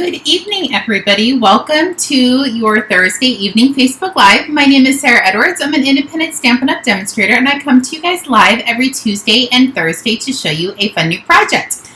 Good evening, everybody. Welcome to your Thursday evening Facebook Live. My name is Sarah Edwards. I'm an independent Stampin' Up demonstrator, and I come to you guys live every Tuesday and Thursday to show you a fun new project.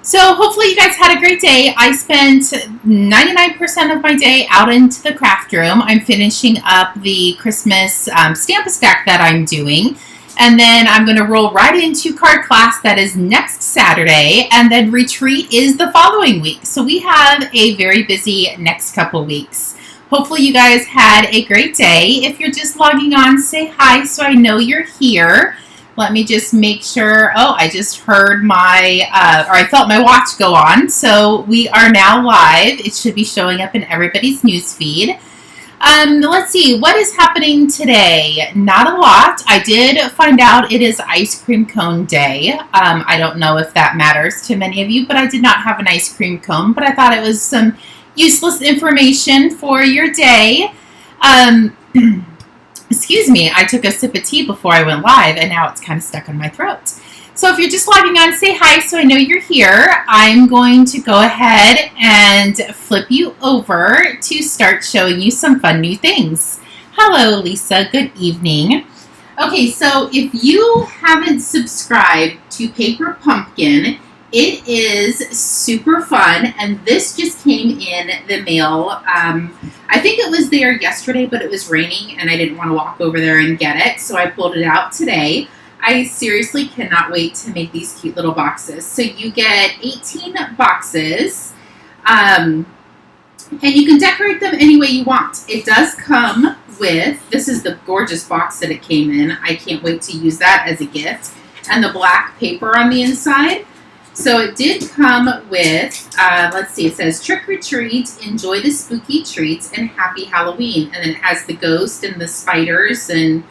So hopefully you guys had a great day. I spent 99% of my day out into the craft room. I'm finishing up the Christmas Stampin' Stack that I'm doing. And then I'm going to roll right into card class that is next Saturday, and then retreat is the following week. So we have a very busy next couple weeks. Hopefully you guys had a great day. If you're just logging on, say hi so I know you're here. Let me just make sure. Oh, I just heard my, or I felt my watch go on. So we are now live. It should be showing up in everybody's news feed. Let's see, what is happening today? Not a lot. I did find out it is ice cream cone day. I don't know if that matters to many of you, but I did not have an ice cream cone, but I thought it was some useless information for your day. Excuse me, I took a sip of tea before I went live, and now it's kind of stuck in my throat. So if you're just logging on, say hi so I know you're here. I'm going to go ahead and flip you over to start showing you some fun new things. Hello, Lisa. Good evening. Okay, so if you haven't subscribed to Paper Pumpkin, it is super fun, and this just came in the mail. I think it was there yesterday, but it was raining, and I didn't want to walk over there and get it, so I pulled it out today. I seriously cannot wait to make these cute little boxes. So you get 18 boxes, and you can decorate them any way you want. It does come with, this is the gorgeous box that it came in. I can't wait to use that as a gift. And the black paper on the inside. So it did come with, let's see, it says trick or treat, enjoy the spooky treats, and happy Halloween. And then it has the ghost and the spiders, and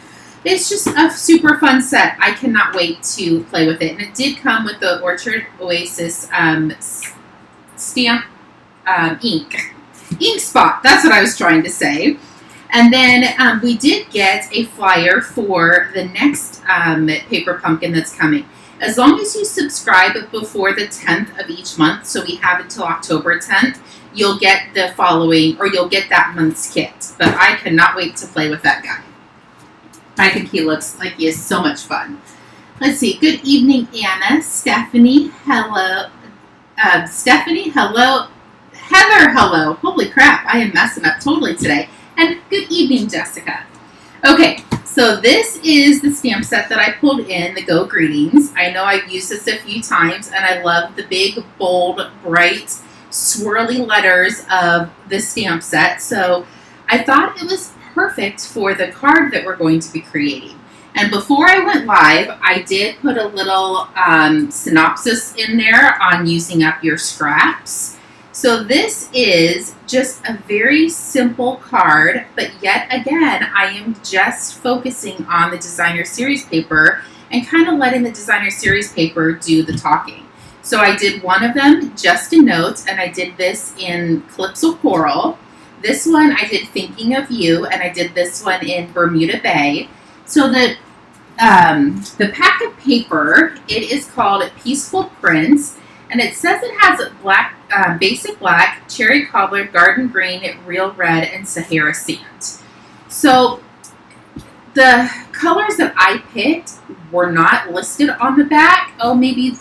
it's just a super fun set. I cannot wait to play with it. And it did come with the Orchard Oasis stamp ink spot. That's what I was trying to say. And then we did get a flyer for the next Paper Pumpkin that's coming. As long as you subscribe before the 10th of each month, so we have until October 10th, you'll get the following, or you'll get that month's kit. But I cannot wait to play with that guy. I think he looks like he is so much fun. Let's see. Good evening, Anna. Stephanie, hello. Stephanie, hello. Heather, hello. Holy crap, I am messing up totally today. And good evening, Jessica. Okay, so this is the stamp set that I pulled in, the Go Greetings. I know I've used this a few times, and I love the big, bold, bright, swirly letters of the stamp set. So I thought it was perfect for the card that we're going to be creating. And before I went live, I did put a little synopsis in there on using up your scraps. So this is just a very simple card, but yet again, I am just focusing on the designer series paper and kind of letting the designer series paper do the talking. So I did one of them just in notes, and I did this in Calypso Coral. This one I did Thinking of You, and I did this one in Bermuda Bay. So the pack of paper, it is called Peaceful Prints, and it says it has black, basic black, cherry cobbler, garden green, real red, and Sahara sand. So the colors that I picked were not listed on the back. Oh, maybe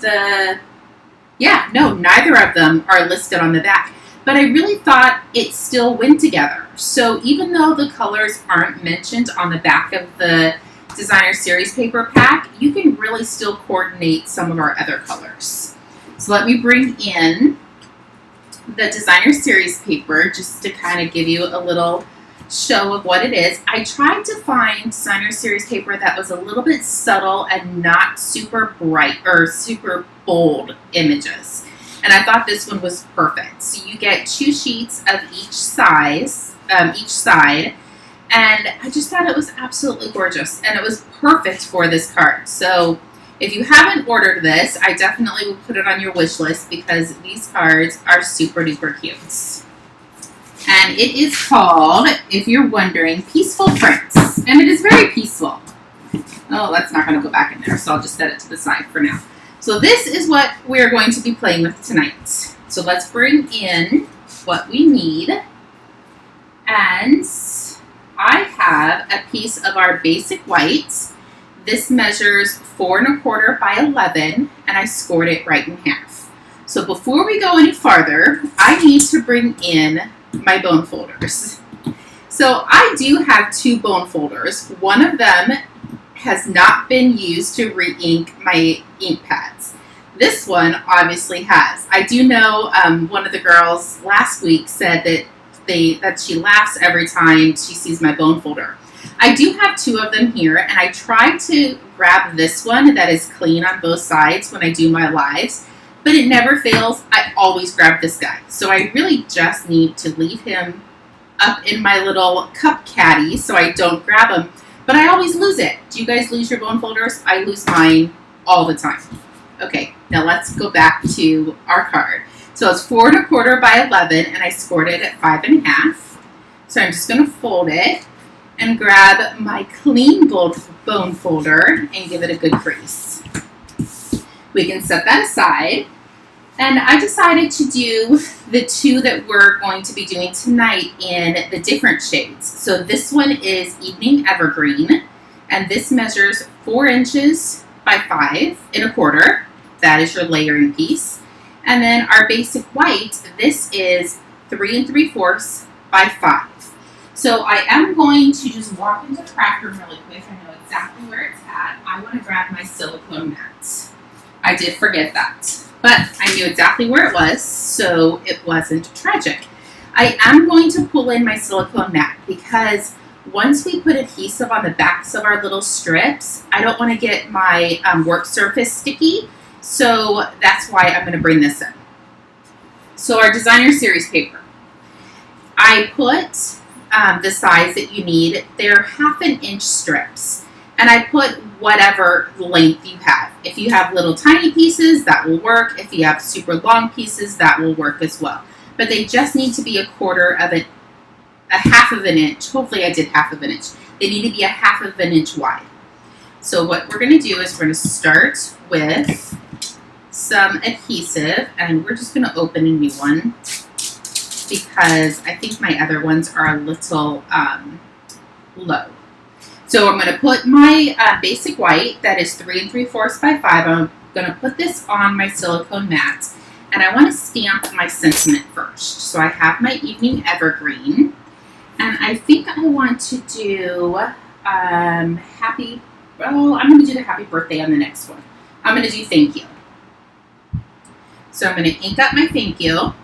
neither of them are listed on the back. But I really thought it still went together. So even though the colors aren't mentioned on the back of the designer series paper pack, you can really still coordinate some of our other colors. So let me bring in the designer series paper just to kind of give you a little show of what it is. I tried to find designer series paper that was a little bit subtle and not super bright or super bold images. And I thought this one was perfect. So you get 2 sheets of each side. And I just thought it was absolutely gorgeous. And it was perfect for this card. So if you haven't ordered this, I definitely will put it on your wish list because these cards are super duper cute. And it is called, if you're wondering, Peaceful Prints. And it is very peaceful. Oh, that's not going to go back in there. So I'll just set it to the side for now. So this is what we're going to be playing with tonight. So let's bring in what we need. And I have a piece of our basic white. This measures 4 1/4 by 11, and I scored it right in half. So before we go any farther, I need to bring in my bone folders. So I do have 2 bone folders. One of them has not been used to re-ink my ink pads. This one obviously has. I do know one of the girls last week said that she laughs every time she sees my bone folder. I do have 2 of them here, and I try to grab this one that is clean on both sides when I do my lives, but it never fails. I always grab this guy. So I really just need to leave him up in my little cup caddy so I don't grab him, but I always lose it. Do you guys lose your bone folders? I lose mine all the time. Okay, now let's go back to our card. So it's 4 1/4 by 11, and I scored it at 5 1/2. So I'm just going to fold it and grab my clean bone folder and give it a good crease. We can set that aside. And I decided to do the 2 that we're going to be doing tonight in the different shades. So this one is Evening Evergreen, and this measures 4 inches by 5 1/4. That is your layering piece. And then our basic white, this is 3 3/4 by 5. So I am going to just walk into Craft Room really quick. I know exactly where it's at. I want to grab my silicone mats. I did forget that, but I knew exactly where it was, so it wasn't tragic. I am going to pull in my silicone mat because once we put adhesive on the backs of our little strips, I don't want to get my work surface sticky, so that's why I'm going to bring this in. So our designer series paper, I put the size that you need. They're 1/2 inch strips. And I put whatever length you have. If you have little tiny pieces, that will work. If you have super long pieces, that will work as well. But they just need to be a 1/2 inch. Hopefully I did 1/2 inch. They need to be 1/2 inch wide. So what we're going to do is we're going to start with some adhesive, and we're just going to open a new one because I think my other ones are a little low. So I'm going to put my basic white, that is 3 3/4 by 5. I'm going to put this on my silicone mat, and I want to stamp my sentiment first. So I have my Evening Evergreen, and I think I want to do I'm going to do the happy birthday on the next one. I'm going to do thank you. So I'm going to ink up my thank you,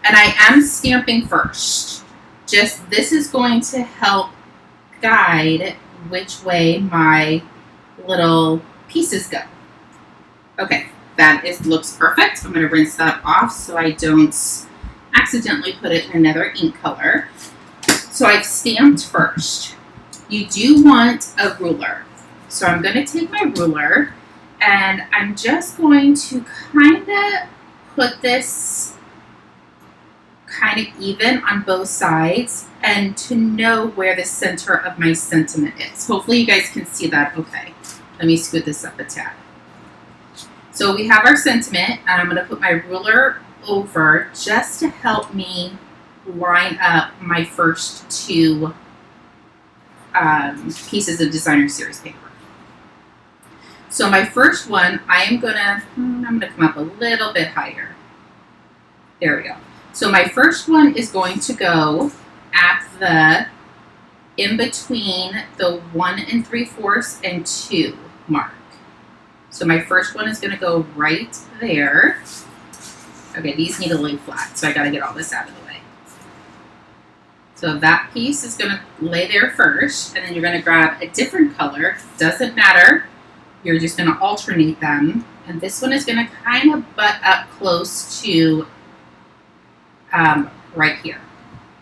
and I am stamping first. Just this is going to help guide which way my little pieces go. Okay, that looks perfect. I'm going to rinse that off so I don't accidentally put it in another ink color. So I've stamped first. You do want a ruler. So I'm going to take my ruler, and I'm just going to kind of put this kind of even on both sides and to know where the center of my sentiment is. Hopefully you guys can see that okay. Let me scoot this up a tad. So we have our sentiment, and I'm going to put my ruler over just to help me line up my first 2 pieces of designer series paper. So my first one, I'm going to come up a little bit higher. There we go. So my first one is going to go at the in between the 1 3/4 and 2 mark. So my first one is going to go right there. Okay, these need to lay flat, so I got to get all this out of the way. So that piece is going to lay there first, and then you're going to grab a different color. Doesn't matter. You're just going to alternate them, and this one is going to kind of butt up close to right here.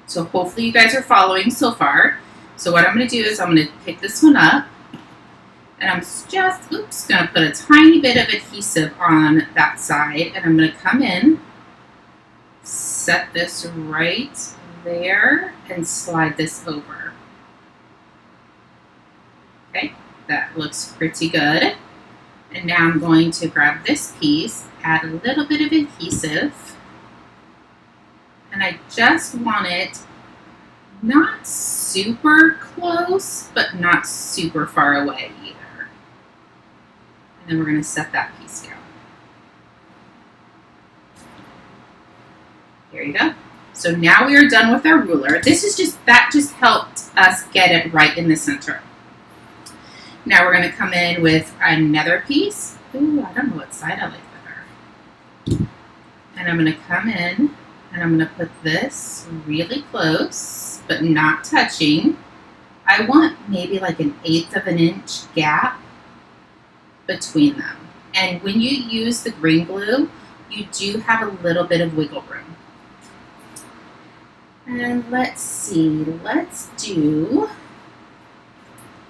So hopefully you guys are following so far. So what I'm going to do is I'm going to pick this one up, and I'm just going to put a tiny bit of adhesive on that side, and I'm going to come in, set this right there, and slide this over. Okay, that looks pretty good. And now I'm going to grab this piece, add a little bit of adhesive, And I just want it not super close, but not super far away either. And then we're going to set that piece down. There you go. So now we are done with our ruler. That just helped us get it right in the center. Now we're going to come in with another piece. Ooh, I don't know what side I like better. And I'm going to come in and I'm going to put this really close, but not touching. I want maybe like an 1/8 of an inch gap between them. And when you use the green glue, you do have a little bit of wiggle room. And let's see, let's do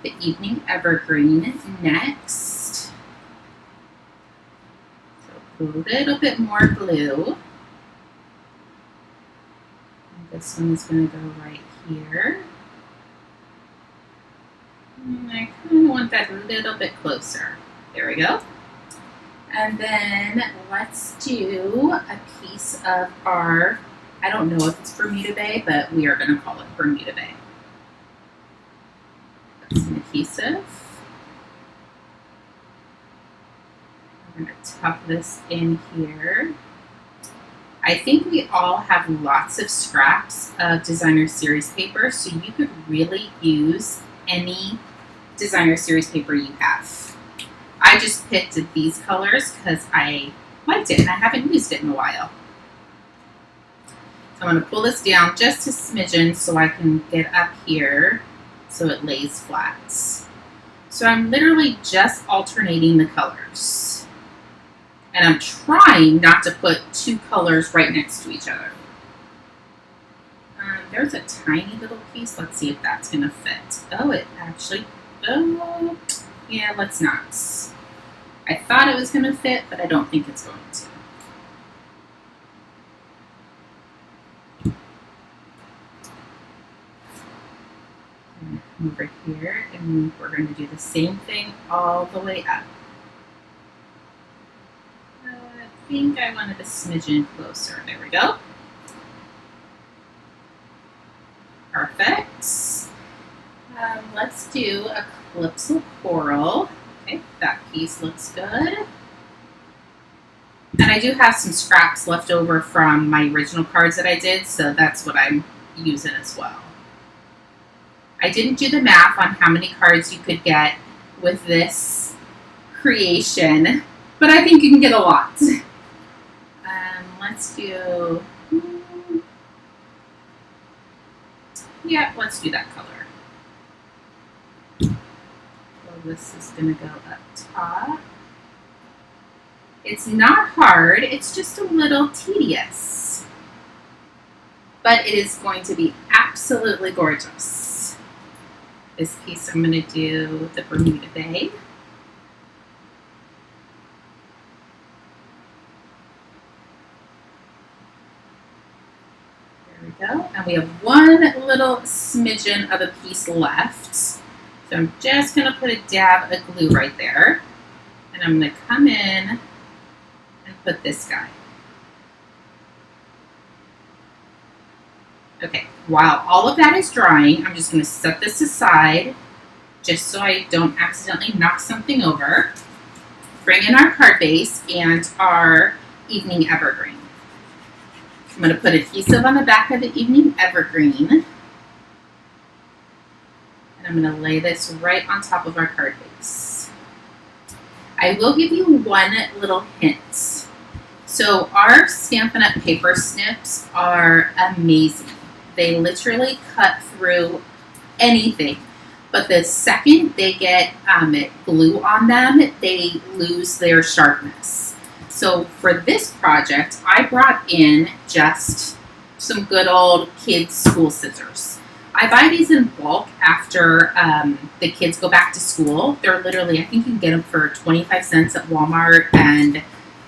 the Evening Evergreen next. So a little bit more glue. And this one is going to go right here. And I kind of want that a little bit closer. There we go. And then let's do a piece of our, I don't know if it's Bermuda Bay, but we are going to call it Bermuda Bay. Put some adhesive. I'm going to tuck this in here. I think we all have lots of scraps of designer series paper, so you could really use any designer series paper you have. I just picked these colors because I liked it and I haven't used it in a while. So I'm going to pull this down just a smidgen so I can get up here so it lays flat. So I'm literally just alternating the colors. And I'm trying not to put two colors right next to each other. There's a tiny little piece. Let's see if that's going to fit. Oh, it actually, oh, yeah, let's not. I thought it was going to fit, but I don't think it's going to. Come over here, and we're going to do the same thing all the way up. I think I wanted a smidgen closer. There we go. Perfect. Let's do a calypso coral. Okay, that piece looks good. And I do have some scraps left over from my original cards that I did, so that's what I'm using as well. I didn't do the math on how many cards you could get with this creation, but I think you can get a lot. Let's do, yeah, let's do that color. So this is going to go up top. It's not hard, it's just a little tedious, but it is going to be absolutely gorgeous. This piece I'm going to do the Bermuda Bay. Go. And we have one little smidgen of a piece left. So I'm just going to put a dab of glue right there. And I'm going to come in and put this guy. Okay, while all of that is drying, I'm just going to set this aside just so I don't accidentally knock something over. Bring in our card base and our Evening Evergreen. I'm going to put adhesive on the back of the Evening Evergreen. And I'm going to lay this right on top of our card base. I will give you one little hint. So our Stampin' Up paper snips are amazing. They literally cut through anything. But the second they get glue on them, they lose their sharpness. So for this project, I brought in just some good old kids' school scissors. I buy these in bulk after the kids go back to school. They're literally, I think you can get them for 25 cents at Walmart and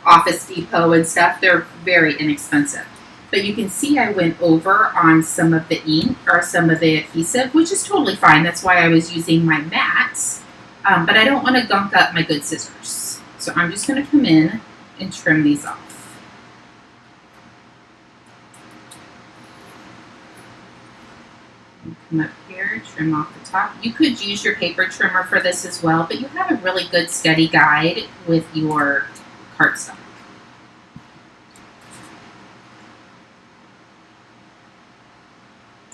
Office Depot and stuff. They're very inexpensive. But you can see I went over on some of the ink or some of the adhesive, which is totally fine. That's why I was using my mats. But I don't want to gunk up my good scissors. So I'm just going to come in and trim these off. Come up here, trim off the top. You could use your paper trimmer for this as well, but you have a really good steady guide with your cardstock.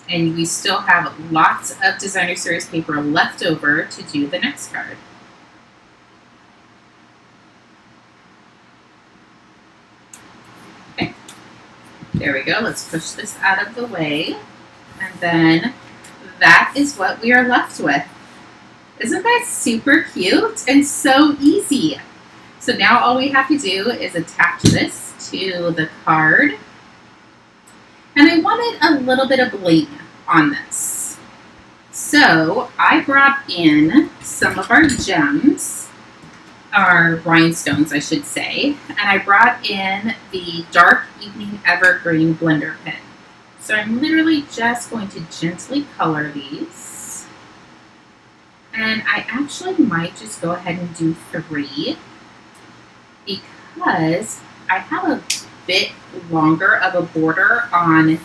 And we still have lots of designer series paper left over to do the next card. Okay, there we go. Let's push this out of the way. And then that is what we are left with. Isn't that super cute and so easy? So now all we have to do is attach this to the card. And I wanted a little bit of bling on this. So I brought in some of our gems, our rhinestones, I should say, and I brought in the Dark Evening Evergreen blender pen. So I'm literally just going to gently color these. And I actually might just go ahead and do 3 because I have a bit longer of a border on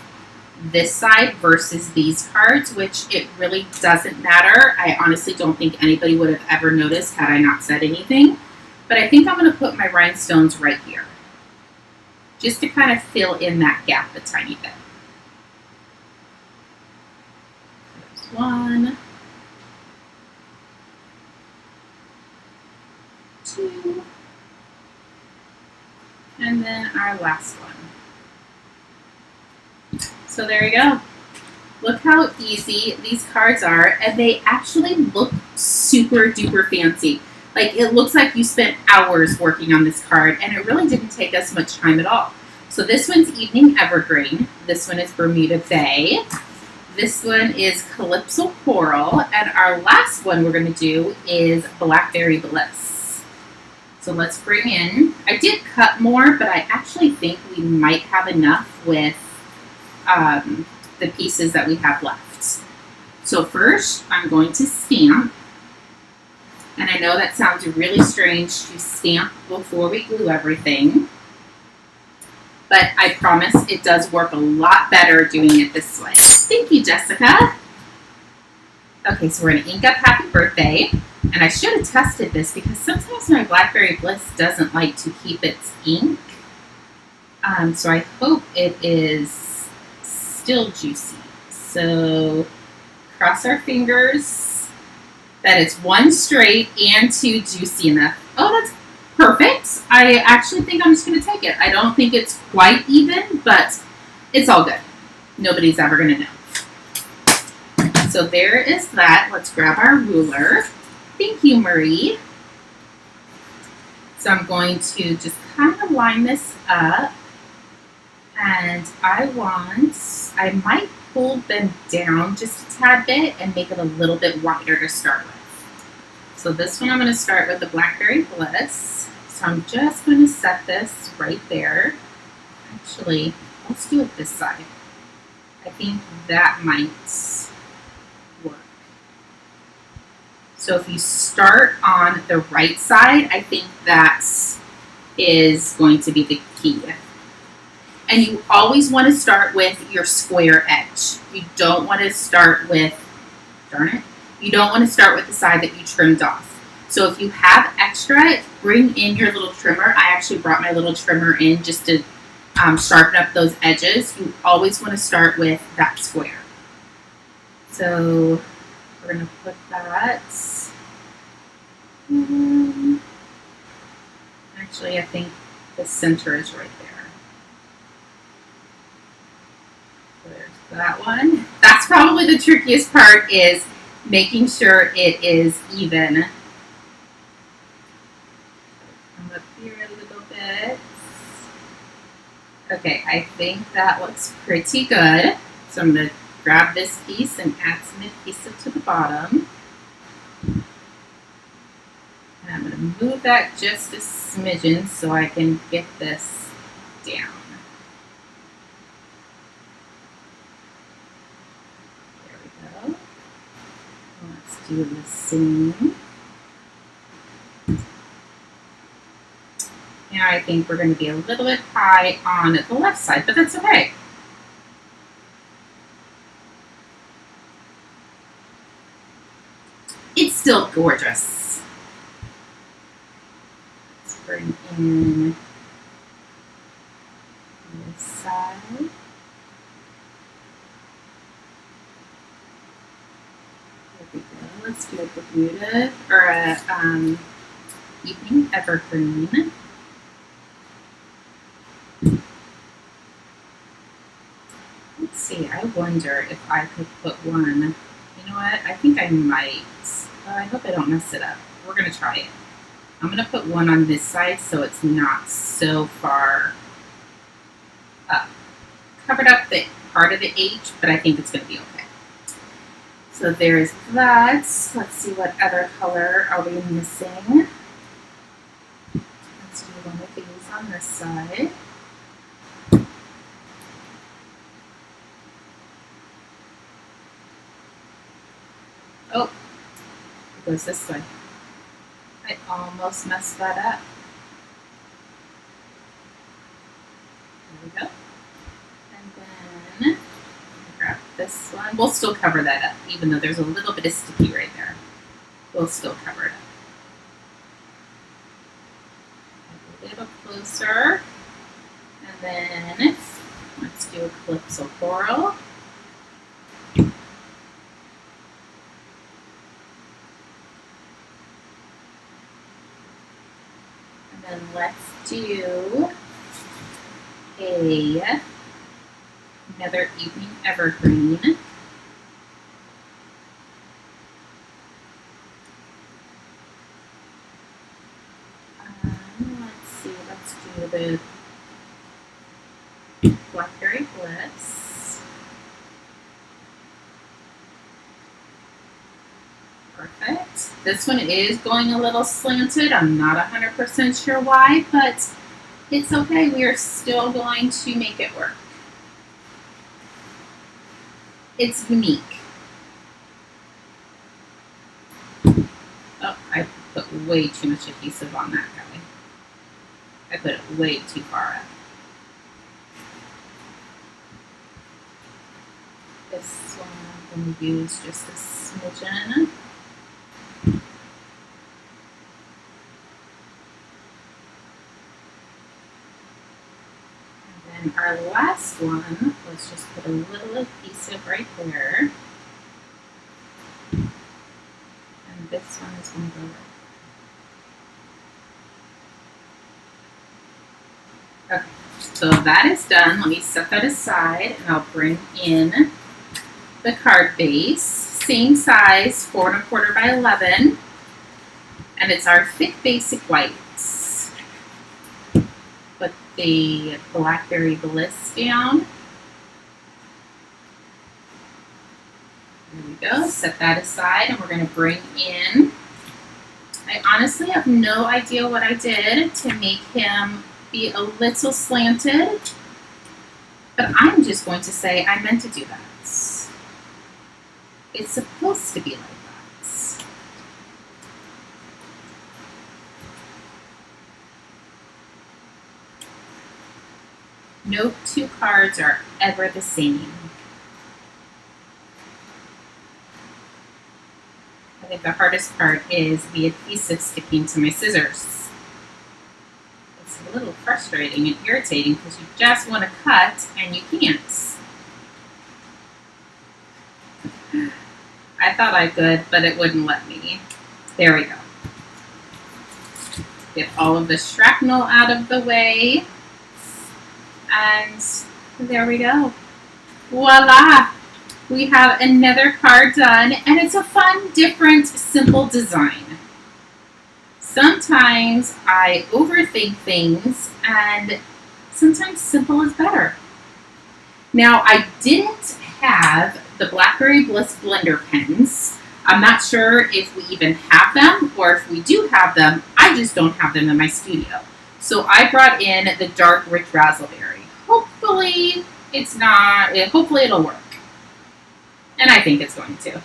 this side versus these cards, which it really doesn't matter. I honestly don't think anybody would have ever noticed had I not said anything. But I think I'm going to put my rhinestones right here, just to kind of fill in that gap a tiny bit. There's 1, 2, and then our last one. So there you go. Look how easy these cards are, and they actually look super duper fancy. Like, it looks like you spent hours working on this card, and it really didn't take us much time at all. So this one's Evening Evergreen. This one is Bermuda Bay. This one is Calypso Coral, and our last one we're going to do is Blackberry Bliss. So let's bring in, I did cut more, but I actually think we might have enough with the pieces that we have left. So first, I'm going to stamp. And I know that sounds really strange to stamp before we glue everything, but I promise it does work a lot better doing it this way. Thank you, Jessica. Okay, so we're going to ink up Happy Birthday. And I should have tested this because sometimes my Blackberry Bliss doesn't like to keep its ink. So I hope it is still juicy. So cross our fingers that it's 1 straight and 2 juicy enough. Oh, that's perfect. I actually think I'm just going to take it. I don't think it's quite even, but it's all good. Nobody's ever going to know. So there is that. Let's grab our ruler. Thank you, Marie. So I'm going to just kind of line this up. And I might pull them down just a tad bit and make it a little bit wider to start with. So this one I'm going to start with the Blackberry Bliss. So I'm just going to set this right there. Actually, let's do it this side. I think that might work. So if you start on the right side, I think that is going to be the key. And you always want to start with your square edge. You don't want to start with, darn it, you don't want to start with the side that you trimmed off. So if you have extra, bring in your little trimmer. I actually brought my little trimmer in just to sharpen up those edges. You always want to start with that square. So we're going to put that. Actually, I think the center is right there. There's that one. That's probably the trickiest part, is making sure it is even. Come up here a little bit. Okay, I think that looks pretty good. So I'm going to grab this piece and add some adhesive to the bottom. And I'm going to move that just a smidgen so I can get this down. There we go. Let's do the same. Now I think we're going to be a little bit high on the left side, but that's okay. still gorgeous. Let's bring in this side. There we go. Let's do a Bermuda or a evening evergreen. Let's see, I wonder if I could put one. You know what? I think I might. I hope I don't mess it up. We're going to try it. I'm going to put one on this side so it's not so far up. Covered up the part of the H, but I think it's going to be okay. So there's that. Let's see what other color are we missing. Let's do one of these on this side. Oh, it goes this way. I almost messed that up. There we go. And then grab this one. We'll still cover that up, even though there's a little bit of sticky right there. We'll still cover it up. A little closer. And then let's do a Calypso Coral. And let's do another evening evergreen. Let's see, let's do the Blackberry Bliss. Perfect. This one is going a little slanted. I'm not 100% sure why, but it's okay. We are still going to make it work. It's unique. Oh, I put way too much adhesive on that guy. I put it way too far up. This one I'm going to use just a smidgen. And our last one, let's just put a little adhesive right there. And this one is going to go right. Okay, so that is done. Let me set that aside and I'll bring in the card base. Same size, 4 1/4 by 11. And it's our thick basic whites. Put the Blackberry Bliss down. There we go. Set that aside and we're going to bring in, I honestly have no idea what I did to make him be a little slanted, but I'm just going to say I meant to do that. It's supposed to be like that. No two cards are ever the same. I think the hardest part is the adhesive sticking to my scissors. It's a little frustrating and irritating because you just want to cut and you can't. I thought I could, but it wouldn't let me. There we go. Get all of the shrapnel out of the way. And there we go. Voila! We have another card done, and it's a fun, different, simple design. Sometimes I overthink things, and sometimes simple is better. Now, I didn't have the Blackberry Bliss blender pens. I'm not sure if we even have them, or if we do have them, I just don't have them in my studio. So I brought in the dark rich raspberry. Hopefully hopefully it'll work. And I think it's going to.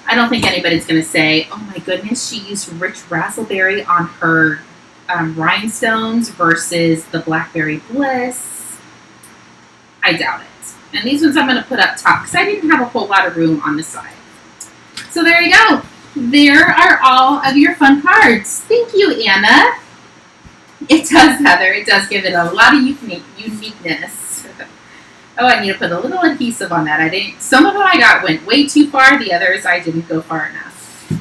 I don't think anybody's going to say, oh my goodness, she used rich raspberry on her rhinestones versus the Blackberry Bliss. I doubt it. And these ones I'm going to put up top because I didn't have a whole lot of room on the side. So there you go. there are all of your fun cards. Thank you, Anna. It does, Heather. It does give it a lot of uniqueness. Oh, I need to put a little adhesive on that. Some of them I got went way too far. The others I didn't go far enough.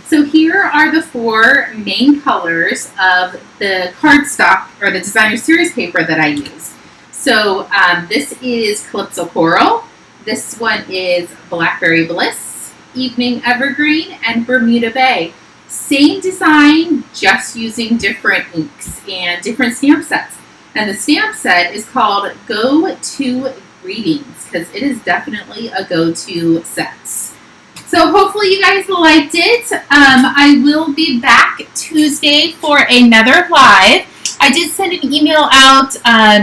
So here are the 4 main colors of the cardstock or the designer series paper that I use. So this is Calypso Coral. This one is Blackberry Bliss, Evening Evergreen, and Bermuda Bay. Same design, just using different inks and different stamp sets. And the stamp set is called Go-To Greetings because it is definitely a go-to set. So hopefully you guys liked it. I will be back Tuesday for another live. I did send an email out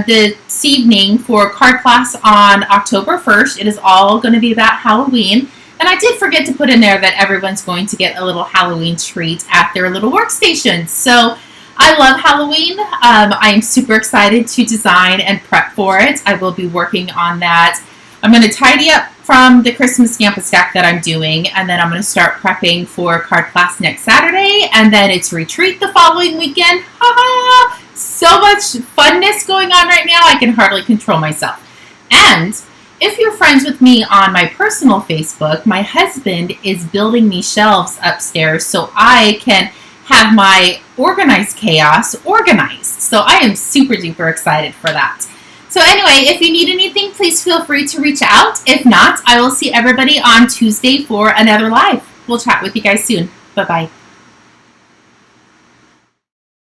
this evening for card class on October 1st. It is all going to be about Halloween. And I did forget to put in there that everyone's going to get a little Halloween treat at their little workstations. So I love Halloween. I am super excited to design and prep for it. I will be working on that. I'm going to tidy up from the Christmas Stampin' Stack that I'm doing, and then I'm going to start prepping for card class next Saturday, and then it's retreat the following weekend. Ha-ha! So much funness going on right now, I can hardly control myself. And if you're friends with me on my personal Facebook, my husband is building me shelves upstairs so I can have my organized chaos organized. So I am super duper excited for that. So anyway, if you need anything, please feel free to reach out. If not, I will see everybody on Tuesday for another live. We'll chat with you guys soon. Bye-bye.